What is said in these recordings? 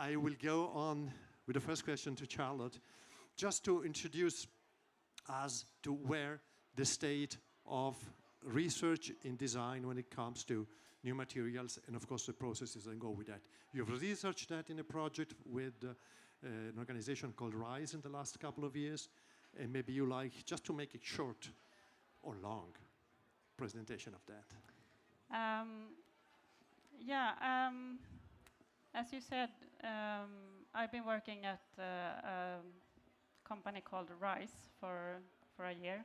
I will go on with the first question to Charlotte, just to introduce us to where the state of research in design when it comes to new materials and of course the processes that go with that. You've researched that in a project with an organization called RISE in the last couple of years, and maybe you like just to make it short or long presentation of that. As you said, I've been working at a company called RISE for a year,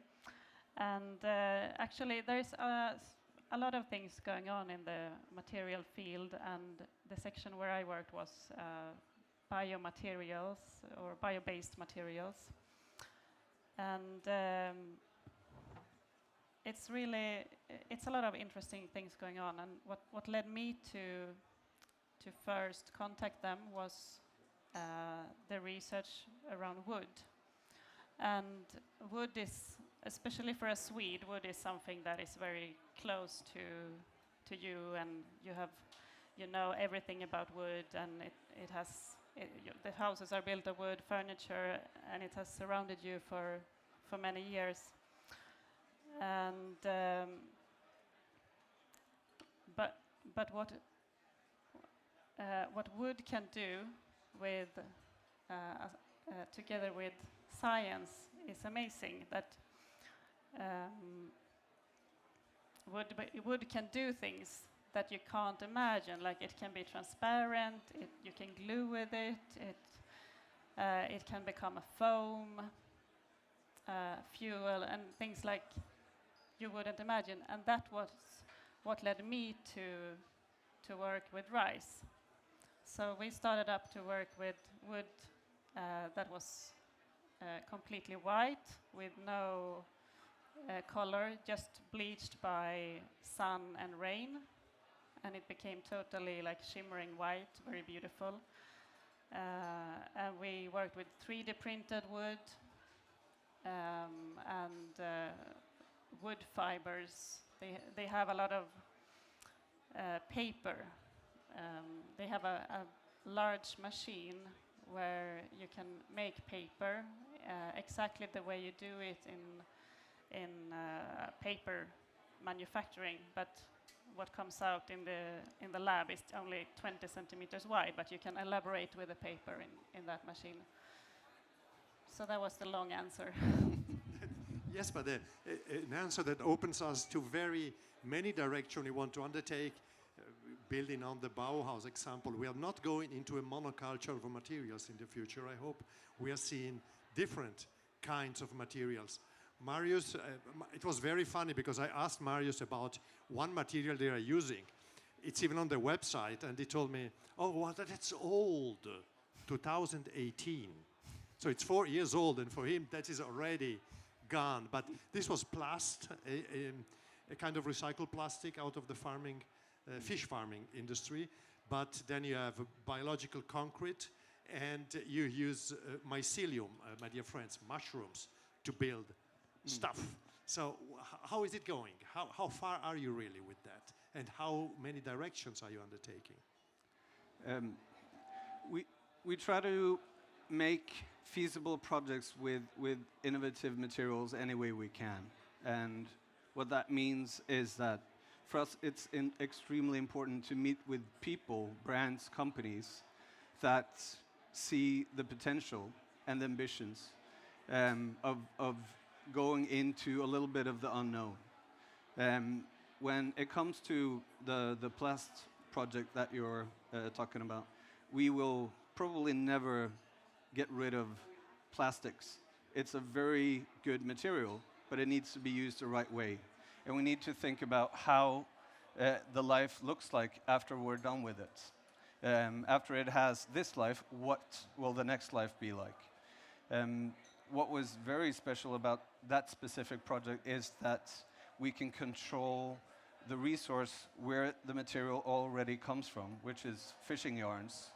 and actually there's a lot of things going on in the material field, and the section where I worked was biomaterials or bio-based materials, and it's a lot of interesting things going on. And what led me to first contact them was the research around wood. And wood is, especially for a Swede, wood is something that is very close to you, and you know everything about wood, and the houses are built of wood, furniture, and it has surrounded you for many years. And but what wood can do with together with science is amazing. That wood can do things that you can't imagine. Like it can be transparent. You can glue with it. It can become a foam, fuel, and things like you wouldn't imagine. And that was what led me to work with RISE. So we started up to work with wood that was completely white, with no color, just bleached by sun and rain, and it became totally like shimmering white, very beautiful. And we worked with 3D printed wood and wood fibers. They have a lot of paper. They have a large machine where you can make paper exactly the way you do it in paper manufacturing, but what comes out in the lab is only 20 centimeters wide, but you can elaborate with the paper in that machine. So that was the long answer. Yes, but an answer that opens us to very many directions we want to undertake. Building on the Bauhaus example, we are not going into a monoculture of materials in the future. I hope we are seeing different kinds of materials. Marius, it was very funny because I asked Marius about one material they are using. It's even on the website, and he told me, oh, well, that's old, 2018. So it's 4 years old, and for him that is already gone. But this was plast, a kind of recycled plastic out of the farming fish farming industry, but then you have biological concrete, and you use mycelium, my dear friends, mushrooms, to build stuff. So how is it going? How far are you really with that? And how many directions are you undertaking? We try to make feasible projects with innovative materials any way we can. And what that means is that for us, it's extremely important to meet with people, brands, companies that see the potential and the ambitions of going into a little bit of the unknown. When it comes to the plast project that you're talking about, we will probably never get rid of plastics. It's a very good material, but it needs to be used the right way. And we need to think about how the life looks like after we're done with it. After it has this life, what will the next life be like? What was very special about that specific project is that we can control the resource where the material already comes from, which is fishing yarns,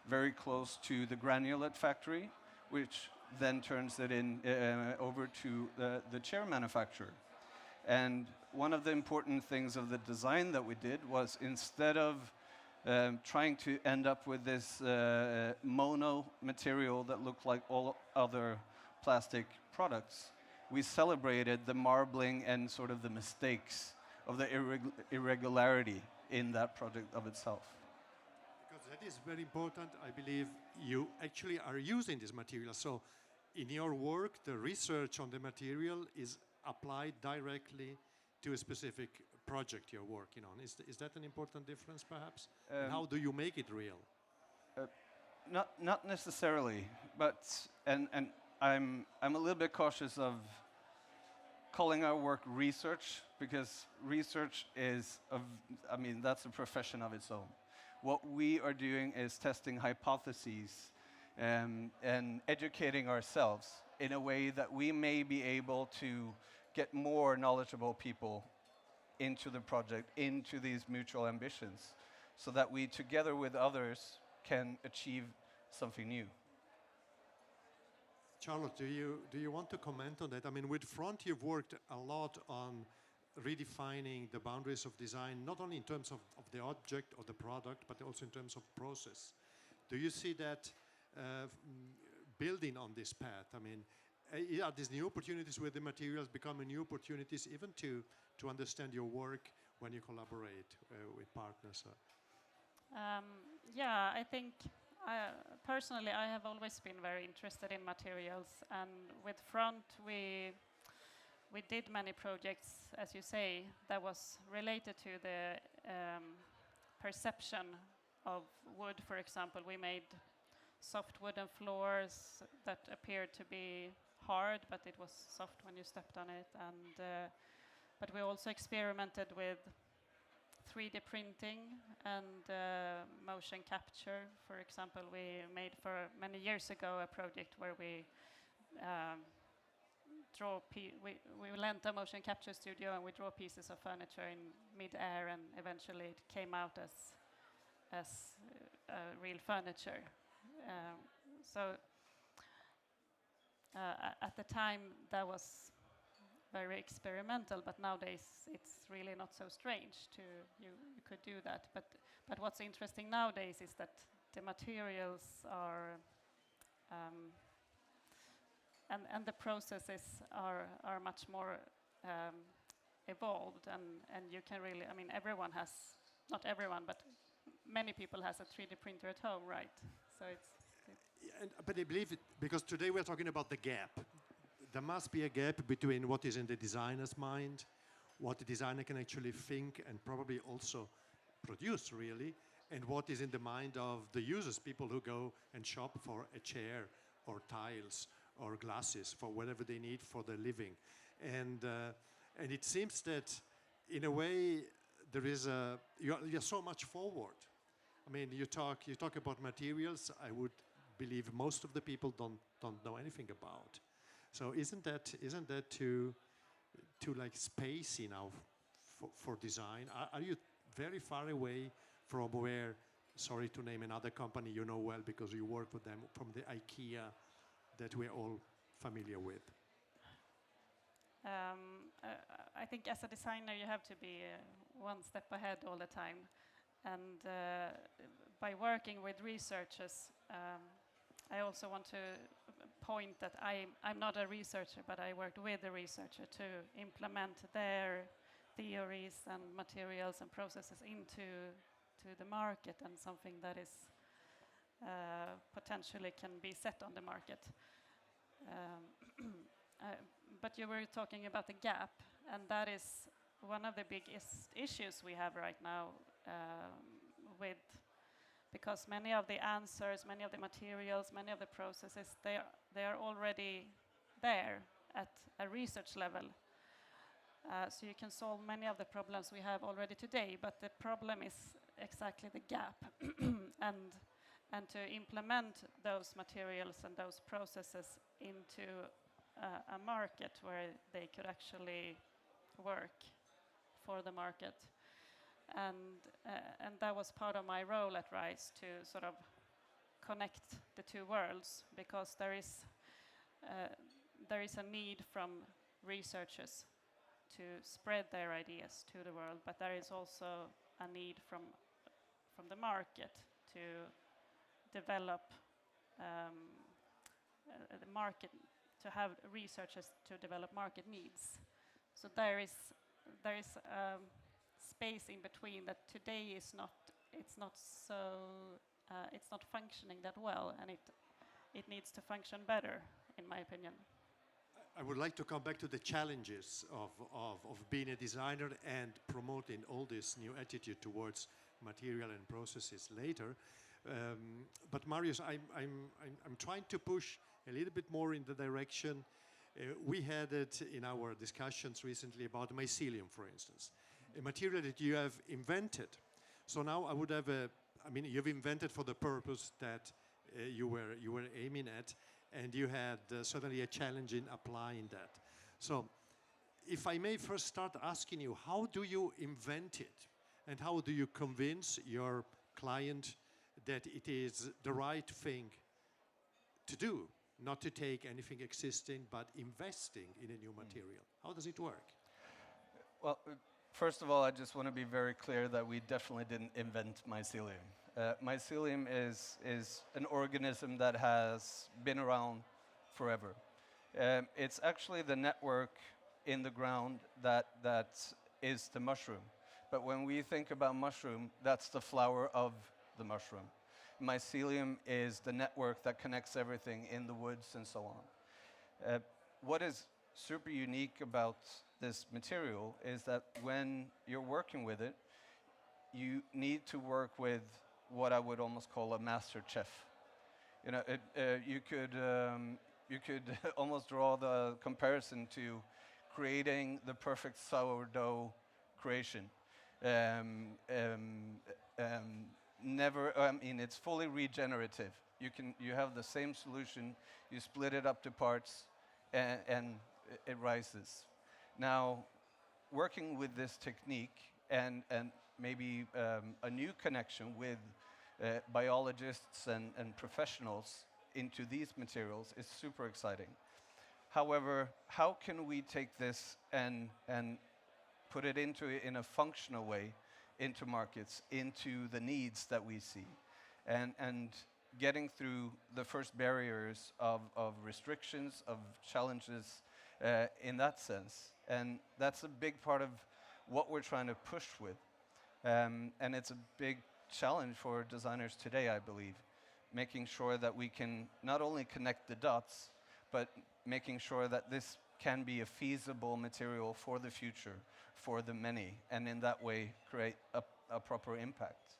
very close to the granulate factory, which then turns it over to the chair manufacturer. And one of the important things of the design that we did was, instead of trying to end up with this mono material that looked like all other plastic products. We celebrated the marbling and sort of the mistakes of the irregularity in that project of itself. Because that is very important. I believe you actually are using this material. So in your work, the research on the material is applied directly to a specific project you're working on. Is that an important difference, perhaps? And how do you make it real? Not necessarily, but and I'm a little bit cautious of calling our work research, because research is that's a profession of its own. What we are doing is testing hypotheses and educating ourselves in a way that we may be able to get more knowledgeable people into the project, into these mutual ambitions, so that we, together with others, can achieve something new. Charlotte, do you want to comment on that? I mean, with Front, you've worked a lot on redefining the boundaries of design, not only in terms of the object or the product, but also in terms of process. Do you see that building on this path? I mean, are these new opportunities where the materials become new opportunities even to understand your work when you collaborate with partners? Yeah, I think personally I have always been very interested in materials, and with Front we did many projects, as you say, that was related to the perception of wood. For example, we made soft wooden floors that appeared to be hard, but it was soft when you stepped on it. And but we also experimented with 3D printing and motion capture. For example, we made for many years ago a project where we we lent a motion capture studio and we draw pieces of furniture in mid-air, and eventually it came out as real furniture. So at the time that was very experimental, but nowadays it's really not so strange to you could do that. But what's interesting nowadays is that the materials are and the processes are much more evolved, and you can really, I mean, everyone has, not everyone, but many people has a 3D printer at home, right? So but I believe because today we're talking about the gap. There must be a gap between what is in the designer's mind, what the designer can actually think and probably also produce, really, and what is in the mind of the users, people who go and shop for a chair or tiles or glasses for whatever they need for their living. And it seems that, in a way, there is you're so much forward. I mean, you talk about materials. I would believe most of the people don't know anything about. So isn't that too like spacey now for design? Are you very far away from where, sorry to name another company you know well because you work with them, from the IKEA that we're all familiar with? I think as a designer you have to be one step ahead all the time, and by working with researchers, I also want to point that I'm not a researcher, but I worked with a researcher to implement their theories and materials and processes into the market, and something that is potentially can be set on the market. But you were talking about the gap, and that is one of the biggest issues we have right now because many of the answers, many of the materials, many of the processes, they are already there at a research level. So you can solve many of the problems we have already today, but the problem is exactly the gap. and to implement those materials and those processes into a market where they could actually work for the market. And that was part of my role at RISE, to sort of connect the two worlds, because there is a need from researchers to spread their ideas to the world, but there is also a need from from the market to develop the market, to have researchers to develop market needs. So there is space in between that today is not, it's not functioning that well, and it needs to function better, in my opinion. I would like to come back to the challenges of being a designer and promoting all this new attitude towards material and processes later. But Marius, I'm trying to push a little bit more in the direction. We had it in our discussions recently about mycelium, for instance, a material that you have invented. So now I would have you've invented for the purpose that you were aiming at, and you had certainly a challenge in applying that. So if I may first start asking you, how do you invent it? And how do you convince your client that it is the right thing to do? Not to take anything existing, but investing in a new material. How does it work? Well, first of all, I just want to be very clear that we definitely didn't invent mycelium. Mycelium is an organism that has been around forever. It's actually the network in the ground that is the mushroom. But when we think about mushroom, that's the flower of the mushroom. Mycelium is the network that connects everything in the woods and so on. What is super unique about this material is that when you're working with it, you need to work with what I would almost call a master chef. You know, you could almost draw the comparison to creating the perfect sourdough creation. It's fully regenerative. You have the same solution, you split it up to parts, and it rises. Now, working with this technique and maybe a new connection with biologists and professionals into these materials is super exciting. However, how can we take this and put it in a functional way into markets, into the needs that we see, and getting through the first barriers of restrictions, of challenges in that sense. And that's a big part of what we're trying to push with. And it's a big challenge for designers today, I believe, making sure that we can not only connect the dots, but making sure that this can be a feasible material for the future, for the many, and in that way create a proper impact.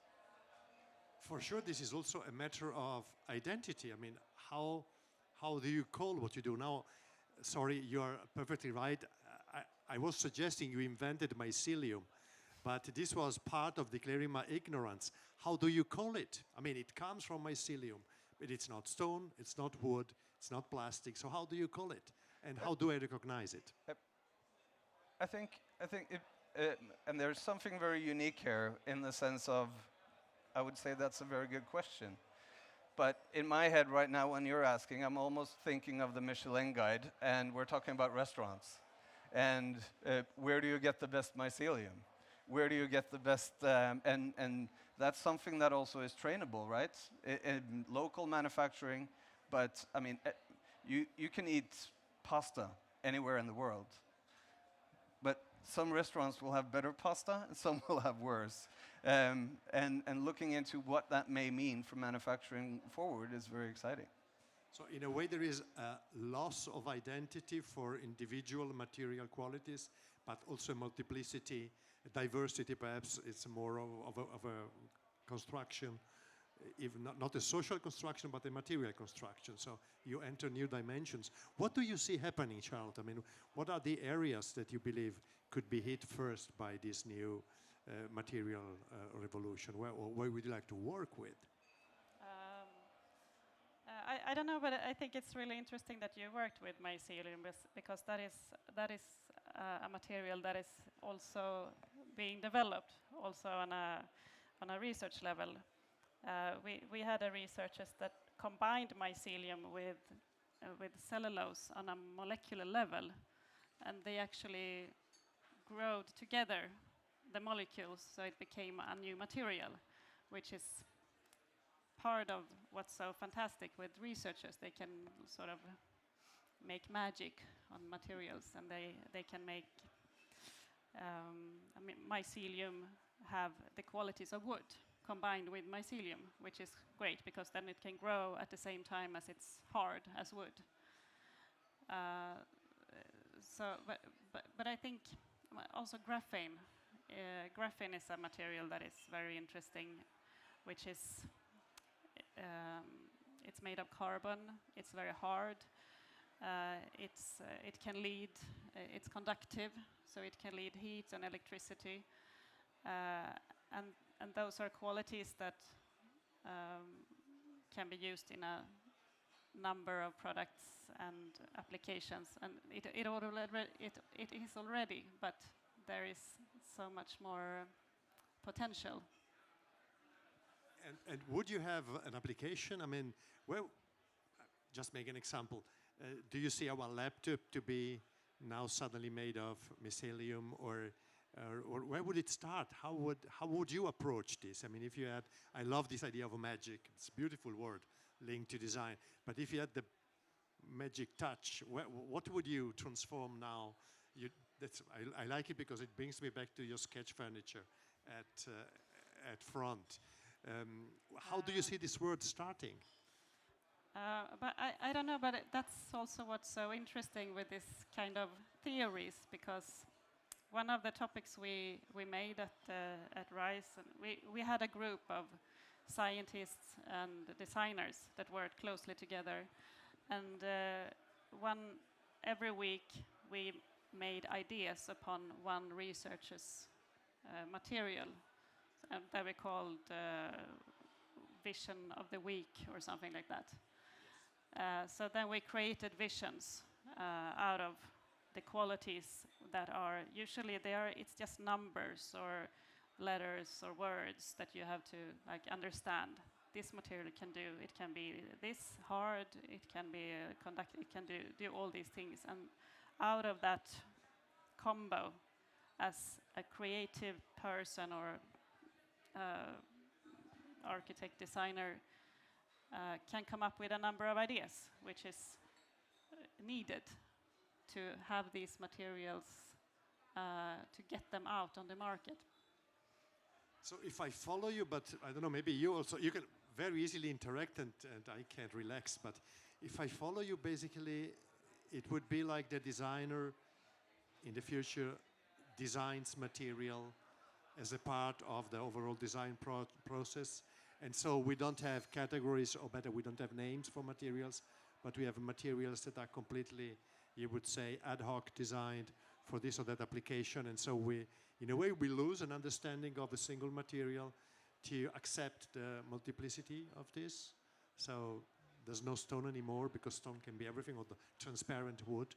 For sure, this is also a matter of identity. I mean, how do you call what you do? Now, sorry, you are perfectly right. I was suggesting you invented mycelium, but this was part of declaring my ignorance. How do you call it? I mean, it comes from mycelium, but it's not stone, it's not wood, it's not plastic. So how do you call it? And how do I recognize it? I think it, and there's something very unique here in the sense of, I would say that's a very good question. But in my head right now, when you're asking, I'm almost thinking of the Michelin guide, and we're talking about restaurants. And where do you get the best mycelium? Where do you get the best, and that's something that also is trainable, right? In local manufacturing, but I mean, you can eat pasta anywhere in the world. But some restaurants will have better pasta, and some will have worse. And looking into what that may mean for manufacturing forward is very exciting. So in a way, there is a loss of identity for individual material qualities, but also multiplicity, diversity. Perhaps it's more of a construction, even not a social construction, but a material construction. So you enter new dimensions. What do you see happening, Charles? I mean, what are the areas that you believe could be hit first by this new material revolution? Where would you like to work with? I don't know, but I think it's really interesting that you worked with mycelium, because that is a material that is also being developed also on a research level. We had a researchers that combined mycelium with cellulose on a molecular level, and they actually growed together the molecules, so it became a new material. which is part of what's so fantastic with researchers. They can sort of make magic on materials, and they can make I mean, mycelium have the qualities of wood combined with mycelium, which is great because then it can grow at the same time as it's hard as wood. But I think also graphene. Graphene is a material that is very interesting, which is it's made of carbon. It's very hard. It can lead. It's conductive, so it can lead heat and electricity, and those are qualities that can be used in a number of products and applications, and it is already, but there is so much more potential. And would you have an application? I mean, well, just make an example. Do you see our laptop to be now suddenly made of mycelium, or where would it start? How would you approach this? I mean, if you had, I love this idea of a magic. It's a beautiful word, linked to design. But if you had the magic touch, what would you transform now? I like it because it brings me back to your sketch furniture at front. How do you see this word starting? But I don't know, but that's also what's so interesting with this kind of theories, because one of the topics we made at RISE, and we had a group of scientists and designers that worked closely together, and every week we made ideas upon one researcher's material, and that we called Vision of the Week or something like that. So then we created visions out of the qualities that are usually there. It's just numbers or letters or words that you have to like understand. This material can do. It can be this hard. It can be conductive. It can do all these things. And out of that combo, as a creative person or architect, designer, can come up with a number of ideas, which is needed to have these materials to get them out on the market. So if I follow you, but I don't know, maybe you can very easily interact and I can't relax, but if I follow you, basically it would be like the designer in the future designs material as a part of the overall design process. And so we don't have categories, or better, we don't have names for materials, but we have materials that are completely, you would say, ad hoc designed for this or that application. And so we, in a way, we lose an understanding of a single material to accept the multiplicity of this. So there's no stone anymore because stone can be everything, or the transparent wood.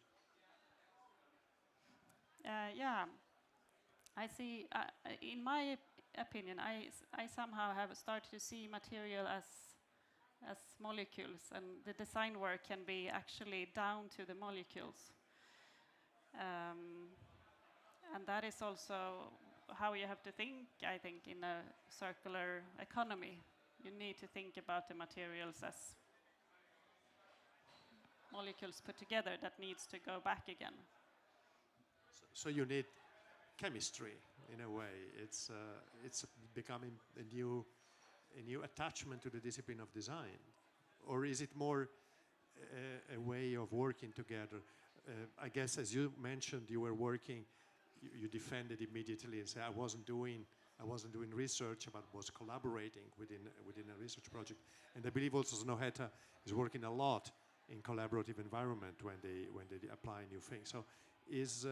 Yeah, I see. In my opinion, I somehow have started to see material as molecules, and the design work can be actually down to the molecules. And that is also how you have to think, I think, in a circular economy. You need to think about the materials as molecules put together that needs to go back again. So you need chemistry in a way. It's becoming a new attachment to the discipline of design, or is it more a way of working together? I guess, as you mentioned, you were working. You defended immediately and said, I wasn't doing research, but was collaborating within a research project. And I believe also Snøhetta is working a lot in collaborative environment when they apply new things. So is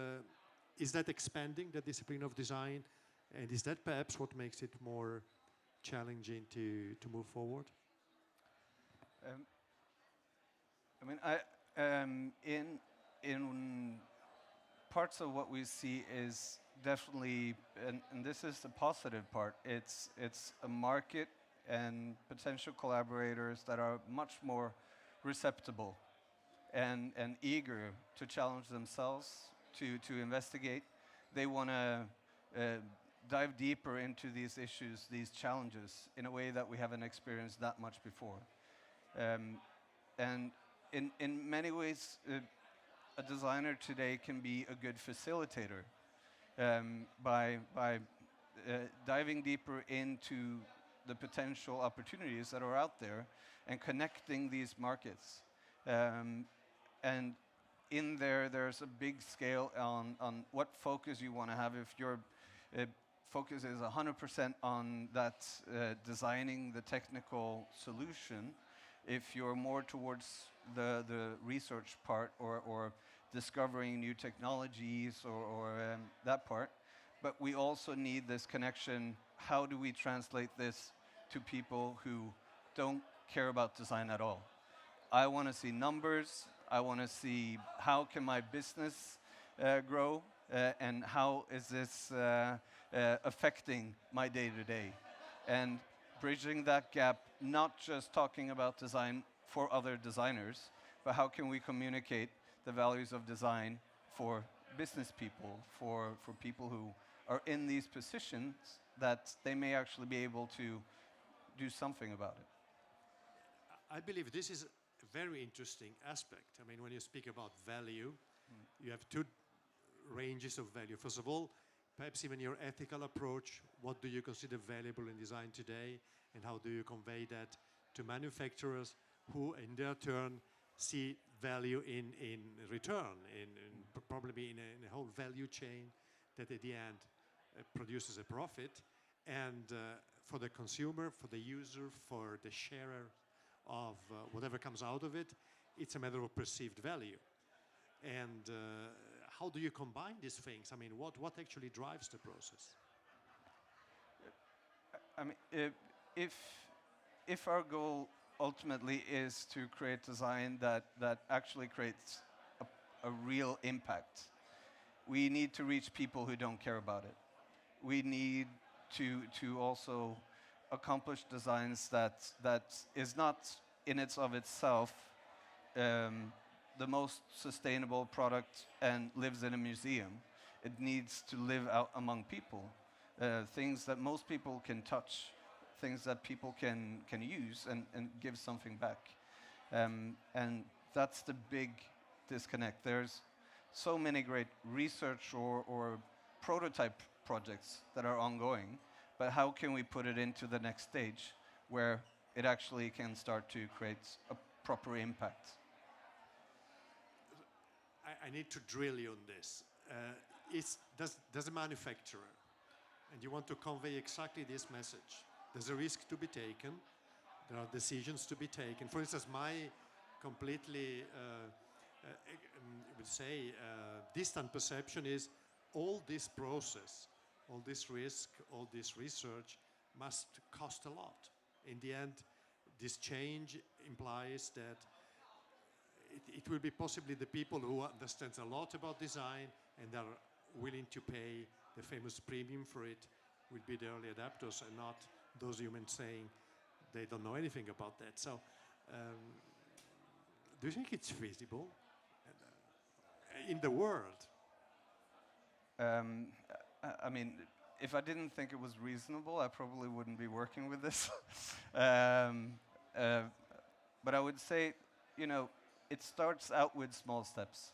that expanding the discipline of design, and is that perhaps what makes it more challenging to move forward? I mean, in parts of what we see is definitely, and this is the positive part. It's a market and potential collaborators that are much more receptible and eager to challenge themselves, to investigate. They want to dive deeper into these issues, these challenges, in a way that we haven't experienced that much before. And in many ways, a designer today can be a good facilitator by diving deeper into the potential opportunities that are out there and connecting these markets. And in there, there's a big scale on what focus you want to have. If your focus is 100% on that designing the technical solution, if you're more towards the research part or discovering new technologies or that part, but we also need this connection. How do we translate this to people who don't care about design at all? I want to see numbers. I want to see how can my business grow and how is this affecting my day-to-day. And bridging that gap, not just talking about design for other designers, but how can we communicate the values of design for business people, for people who are in these positions that they may actually be able to do something about it. I believe this is a very interesting aspect. I mean, when you speak about value, you have two ranges of value. First of all, perhaps even your ethical approach, what do you consider valuable in design today, and how do you convey that to manufacturers who in their turn see value in return, probably in a whole value chain that at the end produces a profit. And for the consumer, for the user, for the sharer of whatever comes out of it, it's a matter of perceived value. And how do you combine these things? I mean, what actually drives the process? I mean, if our goal ultimately is to create design that actually creates a real impact, we need to reach people who don't care about it. We need to also accomplish designs that is not in of itself the most sustainable product and lives in a museum. It needs to live out among people. Things that most people can touch, things that people can use and give something back. And that's the big disconnect. There's so many great research or prototype projects that are ongoing, but how can we put it into the next stage where it actually can start to create a proper impact? I need to drill you on this. Does a manufacturer, and you want to convey exactly this message, there's a risk to be taken, there are decisions to be taken. For instance, my completely, I would say, distant perception is all this process, all this risk, all this research must cost a lot. In the end, this change implies that it will be possibly the people who understand a lot about design and are willing to pay the famous premium for it will be the early adapters and not those humans saying they don't know anything about that. So do you think it's feasible in the world? I mean, if I didn't think it was reasonable, I probably wouldn't be working with this. But I would say, it starts out with small steps.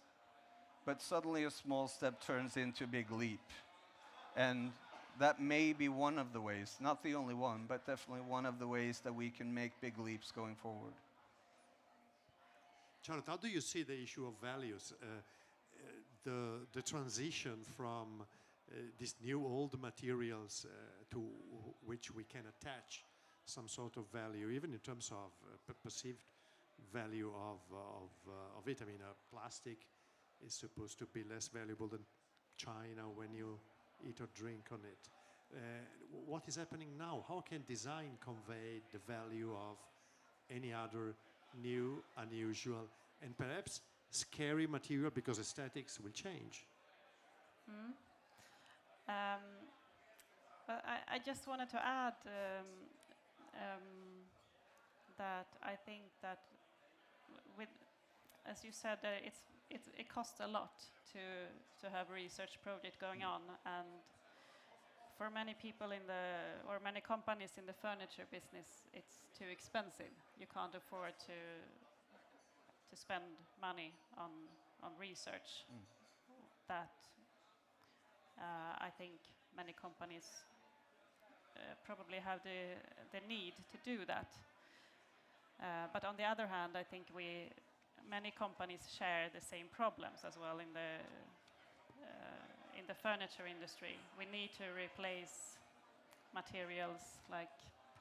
But suddenly a small step turns into a big leap. And that may be one of the ways, not the only one, but definitely one of the ways that we can make big leaps going forward. Charlotte, how do you see the issue of values? The transition from these new old materials to which we can attach some sort of value, even in terms of perceived value of it. I mean, plastic is supposed to be less valuable than China when you eat or drink on it. What is happening now? How can design convey the value of any other new, unusual, and perhaps scary material because aesthetics will change? But I just wanted to add that I think that with, as you said, it costs a lot to have a research project going on, and for many people or many companies in the furniture business, it's too expensive. You can't afford to spend money on research. That I think many companies probably have the need to do that. But on the other hand, I think many companies share the same problems as well in the furniture industry. We need to replace materials like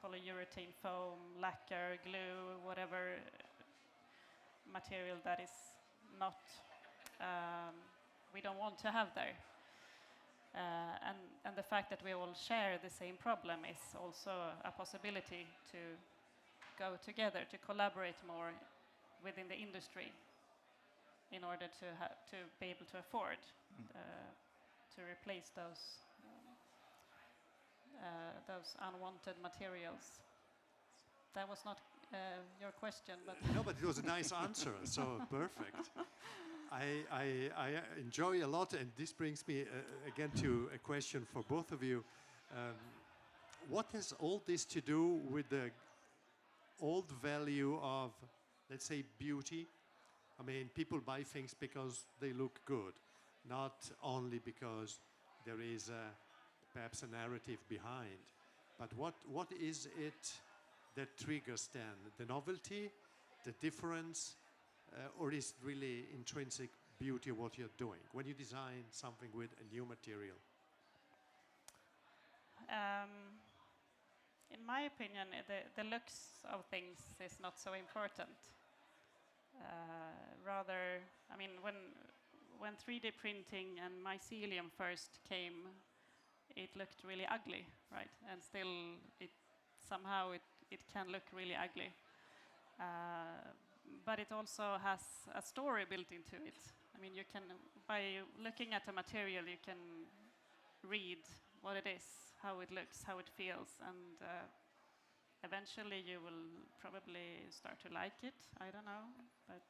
polyurethane foam, lacquer, glue, whatever material that is not we don't want to have there. And the fact that we all share the same problem is also a possibility to go together, to collaborate more within the industry in order to be able to afford to replace those unwanted materials. That was not your question, but no, but it was a nice answer. So perfect. I enjoy a lot, and this brings me again to a question for both of you. What has all this to do with the old value of, let's say, beauty? I mean, people buy things because they look good, not only because there is perhaps a narrative behind. But what is it that triggers then? The novelty, the difference, or is it really intrinsic beauty of what you're doing when you design something with a new material? In my opinion, the looks of things is not so important. Rather, I mean, when 3D printing and mycelium first came, it looked really ugly, right? And still, somehow it can look really ugly. But it also has a story built into it. I mean, by looking at a material, you can read what it is, how it looks, how it feels, and eventually you will probably start to like it. I don't know, but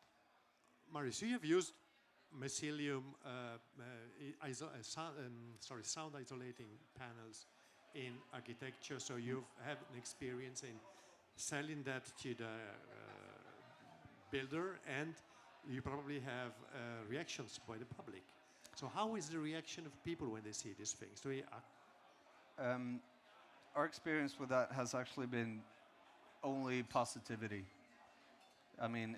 Marius, you have used mycelium, sound isolating panels in architecture, so you have an experience in selling that to the builder, and you probably have reactions by the public. So how is the reaction of people when they see these things? Our experience with that has actually been only positivity. I mean,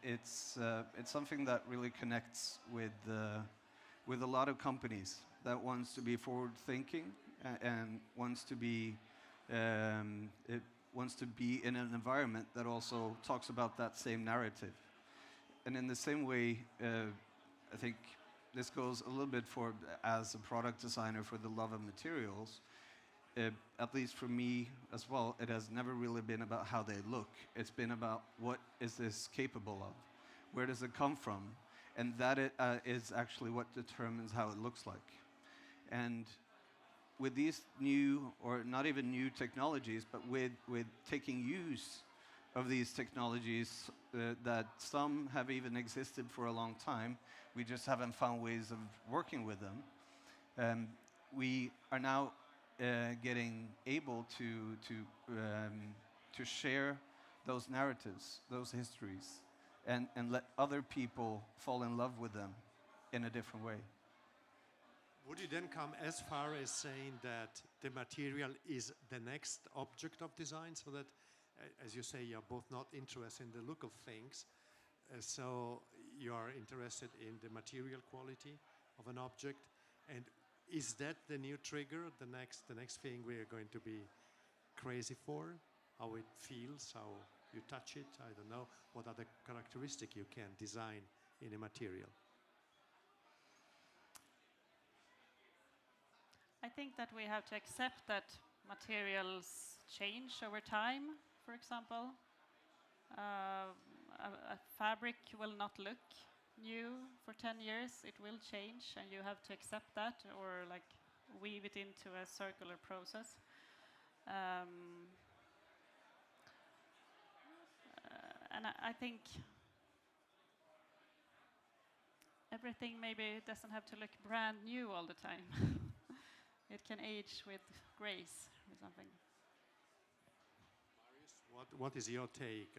it's something that really connects with a lot of companies that wants to be forward-thinking and wants to be in an environment that also talks about that same narrative. And in the same way, I think this goes a little bit for, as a product designer, for the love of materials. At least for me as well, it has never really been about how they look. It's been about what is this capable of? Where does it come from? And that is actually what determines how it looks like. And with these new, or not even new technologies, but with taking use of these technologies that some have even existed for a long time, we just haven't found ways of working with them. We are now getting able to share those narratives, those histories, and let other people fall in love with them in a different way. Would you then come as far as saying that the material is the next object of design, so that, as you say, you're both not interested in the look of things, so you are interested in the material quality of an object? And is that the new trigger, the next thing we are going to be crazy for? How it feels, how you touch it, I don't know. What other characteristic you can design in a material? I think that we have to accept that materials change over time. For example, a fabric will not look new for 10 years. It will change, and you have to accept that, or like weave it into a circular process. And I think everything maybe doesn't have to look brand new all the time. it can age with grace or something. What is your take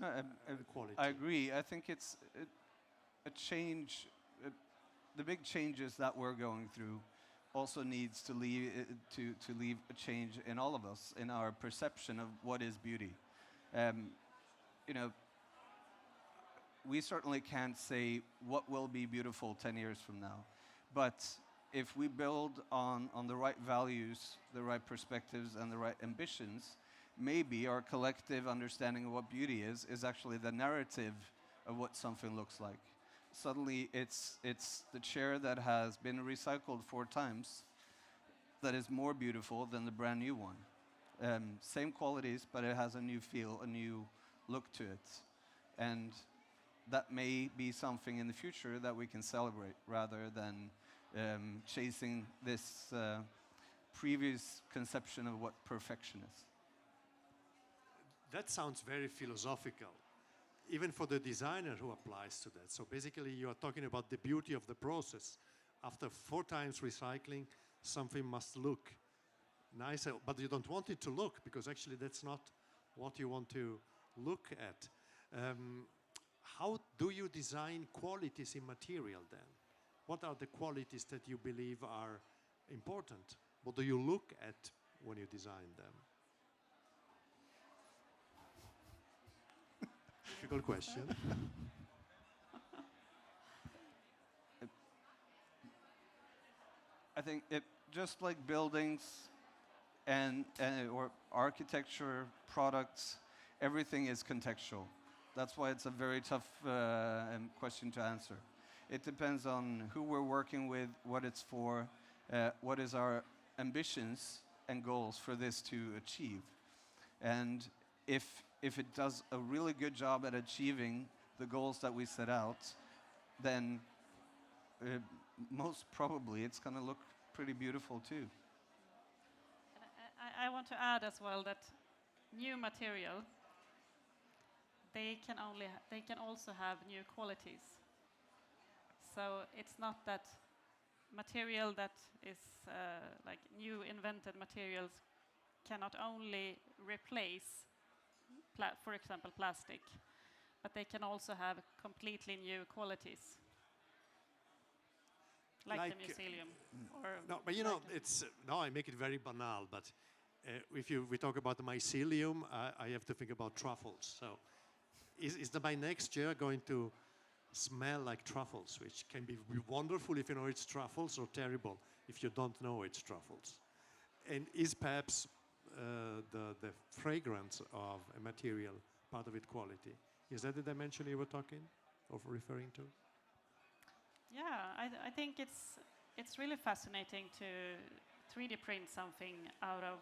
on quality? I agree. I think it's a change. The big changes that we're going through also needs to leave a change in all of us, in our perception of what is beauty. You know, we certainly can't say what will be beautiful 10 years from now, but if we build on the right values, the right perspectives, and the right ambitions, maybe our collective understanding of what beauty is actually the narrative of what something looks like. Suddenly, it's the chair that has been recycled 4 times that is more beautiful than the brand new one. Same qualities, but it has a new feel, a new look to it. And that may be something in the future that we can celebrate rather than chasing this previous conception of what perfection is. That sounds very philosophical, even for the designer who applies to that. So basically, you are talking about the beauty of the process. After 4 times recycling, something must look nicer, but you don't want it to look, because actually that's not what you want to look at. How do you design qualities in material then? What are the qualities that you believe are important? What do you look at when you design them? Difficult question. I think just like buildings and or architecture, products, everything is contextual. That's why it's a very tough question to answer. It depends on who we're working with, what it's for, what is our ambitions and goals for this to achieve. And if it does a really good job at achieving the goals that we set out, then most probably it's going to look pretty beautiful too. I want to add as well that new material, they can also have new qualities. So it's not that material that is like new invented materials cannot only replace, for example, plastic, but they can also have completely new qualities, like the mycelium. No, but you know, it's now I make it very banal. But if we talk about the mycelium, I have to think about truffles. So, is the by next year going to smell like truffles, which can be wonderful if you know it's truffles, or terrible if you don't know it's truffles? And is perhaps the fragrance of a material part of its quality? Is that the dimension you were talking of, referring to? Yeah, I think it's really fascinating to 3D print something out of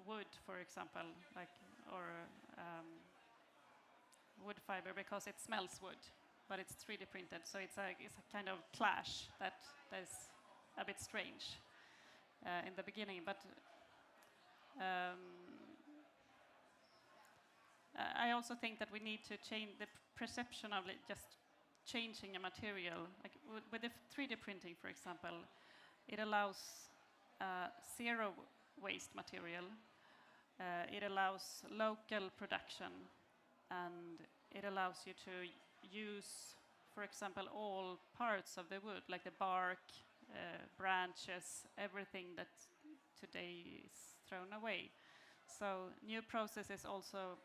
wood, for example, or wood fiber, because it smells wood, but it's 3D printed, so it's a kind of clash that is a bit strange in the beginning, but I also think that we need to change the perception of just changing a material. Like with the 3D printing, for example, it allows zero waste material. It allows local production, and it allows you to use, for example, all parts of the wood, like the bark, branches, everything that today is thrown away. So new processes also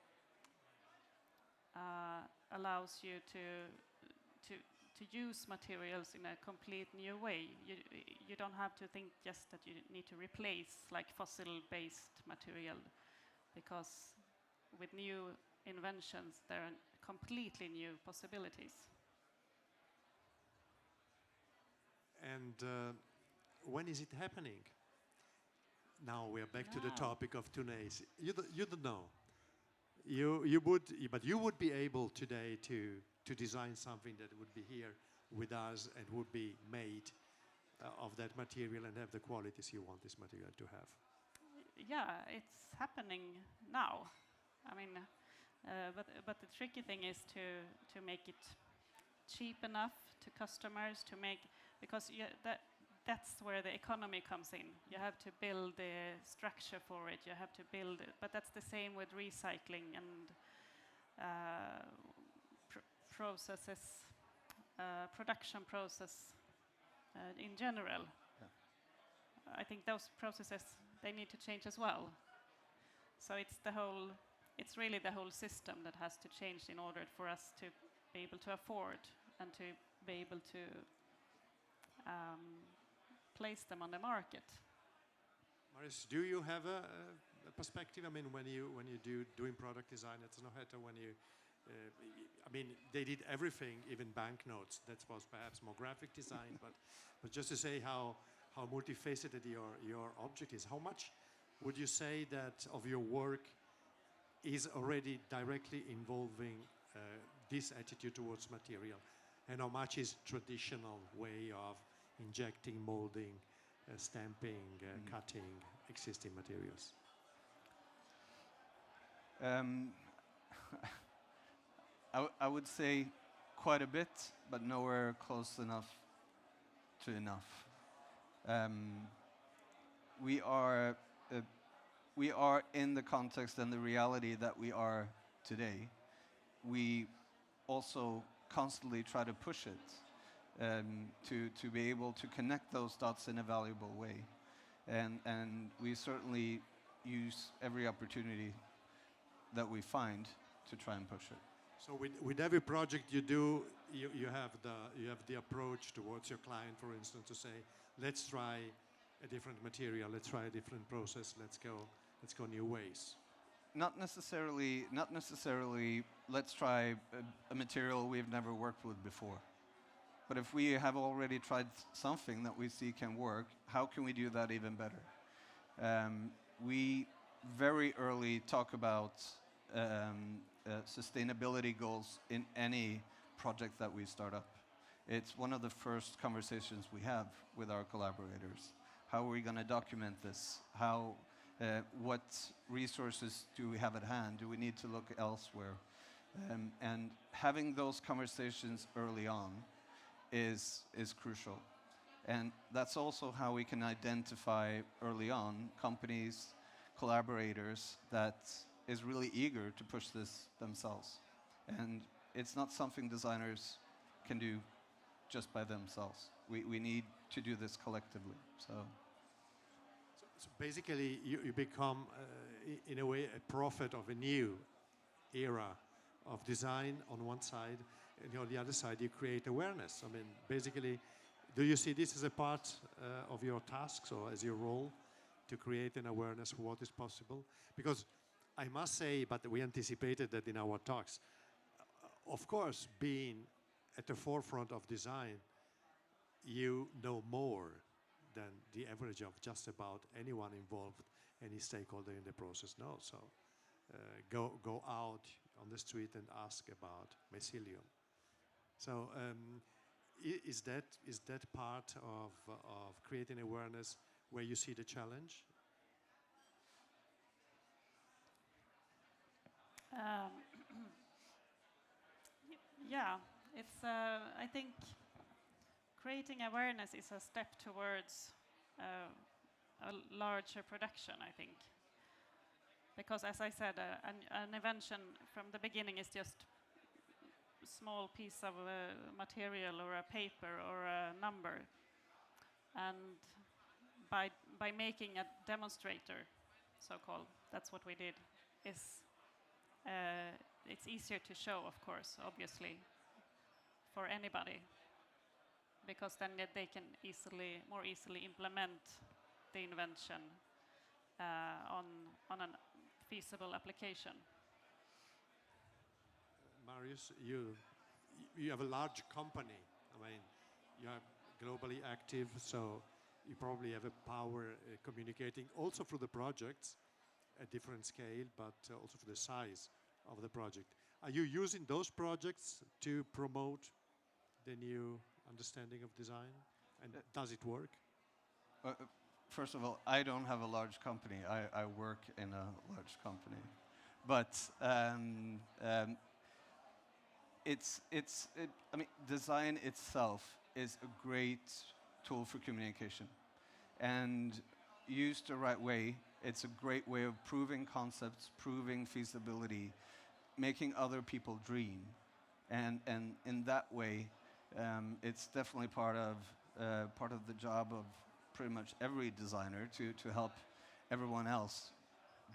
allows you to use materials in a complete new way. You don't have to think just that you need to replace like fossil-based material, because with new inventions there are completely new possibilities. And when is it happening? Now we are back to the topic of Tunis. You don't know. But you would be able today to design something that would be here with us and would be made of that material and have the qualities you want this material to have. Yeah, it's happening now. I mean, but the tricky thing is to make it cheap enough to customers, to make, because that's where the economy comes in. You have to build the structure for it. You have to build it. But that's the same with recycling and processes, production process in general. Yeah. I think those processes, they need to change as well. So it's really the whole system that has to change in order for us to be able to afford and to be able to place them on the market. Marius, do you have a perspective? I mean, when you doing product design at Snøhetta, I mean, they did everything, even banknotes. That was perhaps more graphic design, but just to say how multifaceted your object is. How much would you say that of your work is already directly involving this attitude towards material, and how much is traditional way of injecting, molding, stamping, cutting existing materials? I would say quite a bit, but nowhere close enough to enough. We are in the context and the reality that we are today. We also constantly try to push it to be able to connect those dots in a valuable way, and we certainly use every opportunity that we find to try and push it. So with every project you do, you have the approach towards your client, for instance, to say, let's try a different material, let's try a different process, let's go new ways. Not necessarily. Let's try a material we've never worked with before. But if we have already tried something that we see can work, how can we do that even better? We very early talk about sustainability goals in any project that we start up. It's one of the first conversations we have with our collaborators. How are we going to document this? What resources do we have at hand? Do we need to look elsewhere? And having those conversations early on is crucial. And that's also how we can identify early on companies, collaborators that is really eager to push this themselves. And it's not something designers can do just by themselves. We need to do this collectively. So basically, you become, in a way, a prophet of a new era of design on one side, and on the other side, you create awareness. I mean, basically, do you see this as a part of your tasks or as your role to create an awareness of what is possible? Because I must say, but we anticipated that in our talks, of course, being at the forefront of design, you know more than the average of just about anyone involved, any stakeholder in the process knows. So go out on the street and ask about mycelium. So is that part of creating awareness where you see the challenge? Yeah, it's. I think creating awareness is a step towards a larger production, I think. Because as I said, an invention from the beginning is just a small piece of material or a paper or a number. And by making a demonstrator, so-called, that's what we did, it's easier to show, of course, obviously, for anybody. Because then they can more easily implement the invention on a feasible application. Marius, you have a large company. I mean, you are globally active, so you probably have a power communicating also through the projects at different scale, but also for the size of the project. Are you using those projects to promote the new understanding of design? And does it work? First of all, I don't have a large company. I work in a large company. But I mean, design itself is a great tool for communication. And used the right way, it's a great way of proving concepts, proving feasibility, making other people dream. And in that way, it's definitely part of the job of pretty much every designer to help everyone else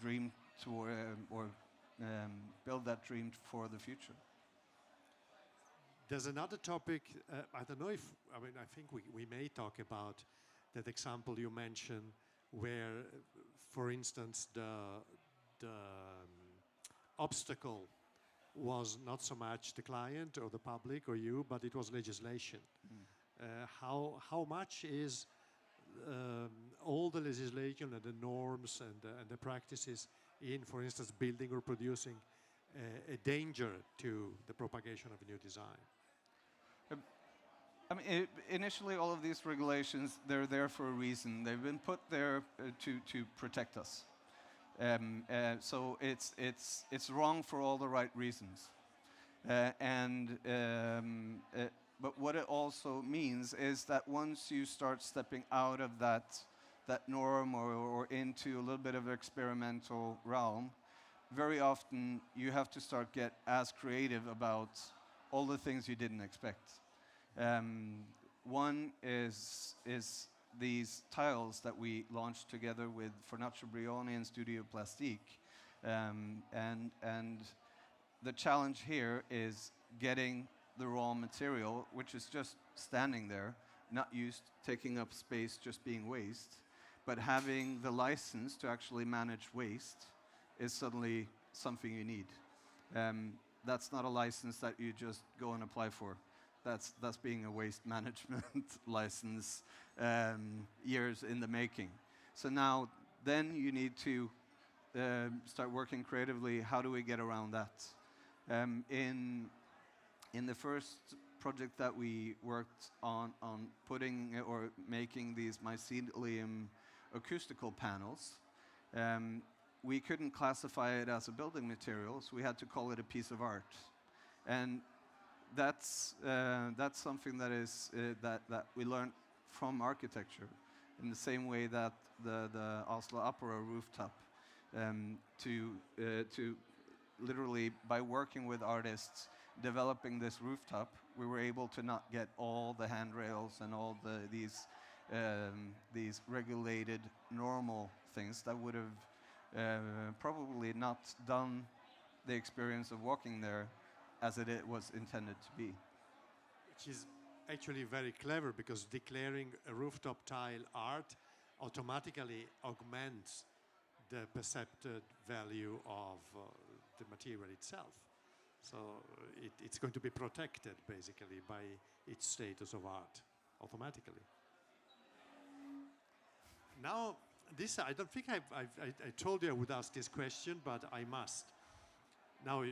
dream toward or build that dream for the future. There's another topic, I don't know if, I mean, I think we may talk about that example you mentioned where, for instance, the obstacle was not so much the client or the public or you, but it was legislation. How much is all the legislation and the norms and the practices in, for instance, building or producing a danger to the propagation of a new design? I mean, initially, all of these regulations, they're there for a reason. They've been put there to protect us. So it's wrong for all the right reasons. But what it also means is that once you start stepping out of that norm or into a little bit of experimental realm, very often you have to start get as creative about all the things you didn't expect. One is these tiles that we launched together with Furniture Ecologies and Studio Plastique. And the challenge here is getting the raw material, which is just standing there, not used, taking up space, just being waste, but having the license to actually manage waste is suddenly something you need. That's not a license that you just go and apply for. That's being a waste management license, years in the making. So now, then you need to start working creatively. How do we get around that? In the first project that we worked on putting or making these mycelium acoustical panels, we couldn't classify it as a building material, so we had to call it a piece of art. And that's something that is that we learned from architecture, in the same way that the Oslo Opera rooftop, to literally by working with artists developing this rooftop, we were able to not get all the handrails and all these regulated normal things that would have probably not done the experience of walking there as it was intended to be. Which is actually very clever, because declaring a rooftop tile art automatically augments the perceived value of the material itself. So it's going to be protected basically by its status of art automatically. Now, this, I don't think I told you I would ask this question, but I must. Now,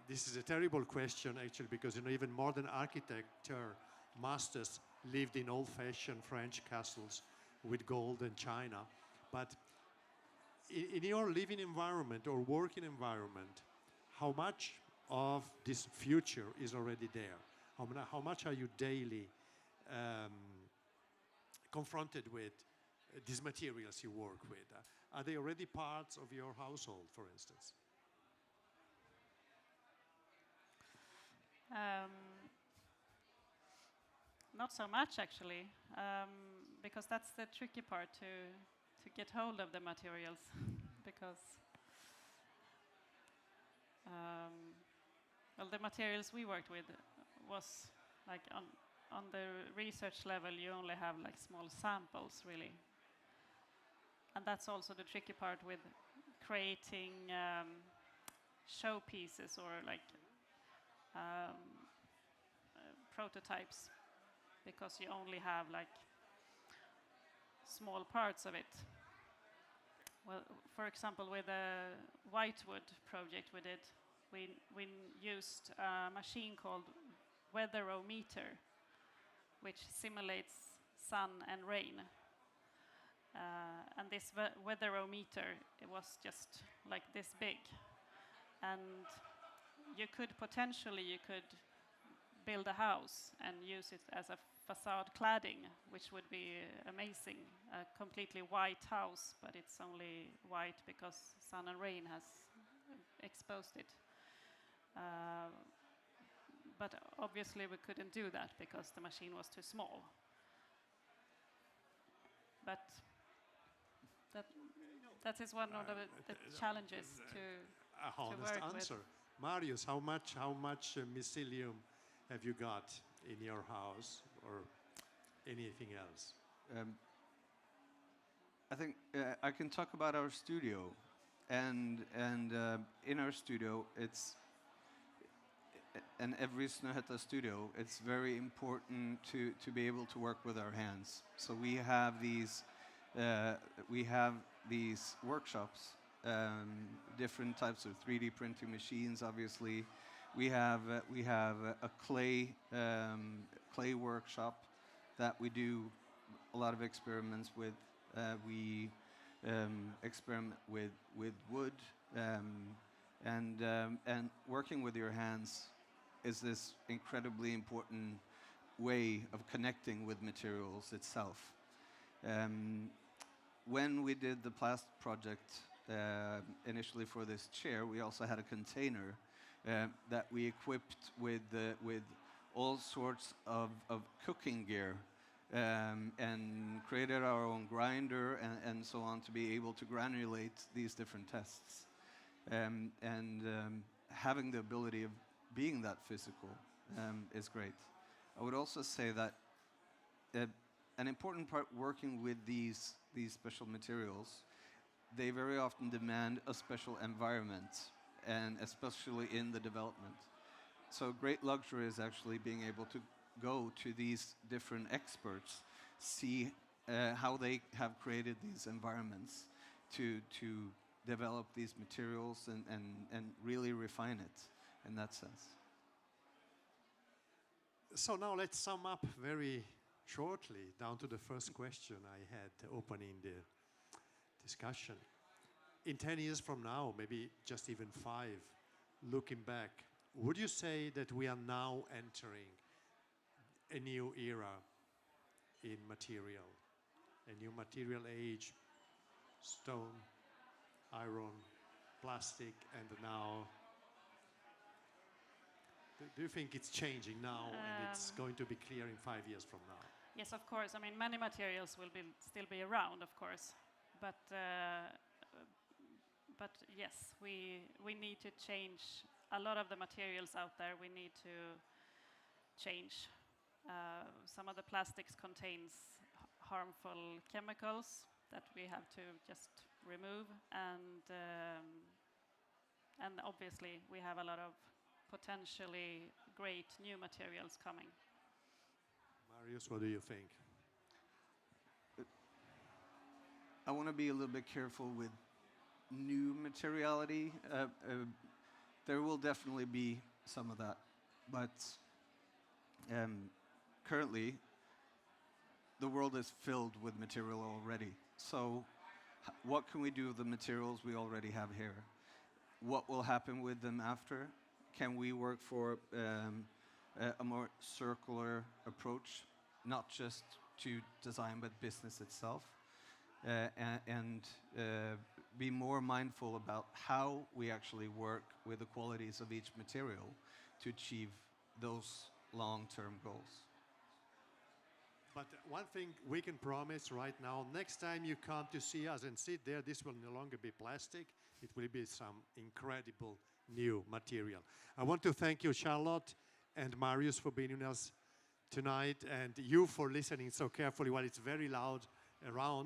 this is a terrible question actually, because even modern architecture masters lived in old-fashioned French castles with gold and china. But in your living environment or working environment, how much of this future is already there? How much are you daily confronted with these materials you work with? Are they already parts of your household, for instance? Not so much actually, because that's the tricky part to get hold of the materials, because well, the materials we worked with was like on the research level, you only have like small samples really, and that's also the tricky part with creating showpieces or like prototypes, because you only have like small parts of it. Well, for example, with the Whitewood project we did, we used a machine called weatherometer, which simulates sun and rain. And this weatherometer, it was just like this big. And you could potentially build a house and use it as a facade cladding, which would be amazing. A completely white house, but it's only white because sun and rain has exposed it. But obviously we couldn't do that because the machine was too small. But that is one of the challenges to honest work answer. with. Marius, how much mycelium have you got in your house or anything else? I think I can talk about our studio, and in our studio, and every Snøhetta studio, it's very important to be able to work with our hands. So we have these workshops, different types of 3D printing machines. Obviously, we have a clay workshop that we do a lot of experiments with. We experiment with wood, and working with your hands is this incredibly important way of connecting with materials itself. When we did the plastic project initially for this chair, we also had a container that we equipped with all sorts of cooking gear, and created our own grinder and so on to be able to granulate these different tests. Having the ability of being that physical is great. I would also say that an important part working with these special materials, they very often demand a special environment, and especially in the development. So great luxury is actually being able to go to these different experts, see how they have created these environments to develop these materials and really refine it in that sense. So now let's sum up very shortly down to the first question I had opening the discussion. In 10 years from now, maybe just even 5, looking back, would you say that we are now entering a new era in material, a new material age, stone, iron, plastic, and now? Do you think it's changing now and it's going to be clear in 5 years from now? Yes, of course. I mean, many materials will still be around, of course, but yes, we need to change a lot of the materials out there. We need to change. Some of the plastics contains harmful chemicals that we have to just remove, and obviously we have a lot of potentially great new materials coming. Marius, what do you think? I want to be a little bit careful with new materiality. There will definitely be some of that, but currently the world is filled with material already. So what can we do with the materials we already have here? What will happen with them after? Can we work for a more circular approach, not just to design but business itself, and be more mindful about how we actually work with the qualities of each material to achieve those long-term goals? But one thing we can promise right now, next time you come to see us and sit there, this will no longer be plastic. It will be some incredible new material. I want to thank you, Charlotte and Marius, for being with us tonight, and you for listening so carefully while it's very loud around.